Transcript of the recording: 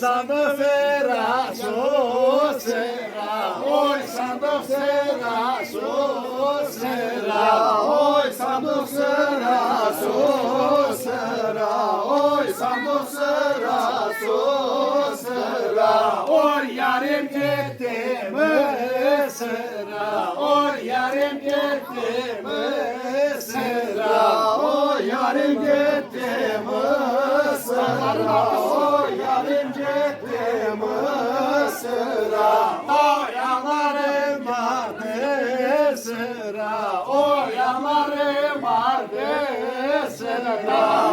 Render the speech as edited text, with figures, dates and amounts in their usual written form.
sandık sera su sera, oy sandık sera su sera, oy sandık sera su sera, oy sandık sera su sera, oy yarim gitti Mısır'a, oy yarim gitti Mısır'a, oy yarim gitti Mısır'a, oy yarim gitti Mısır'a, oy yanlarım vardı sıra, oy yanlarım vardı sıra.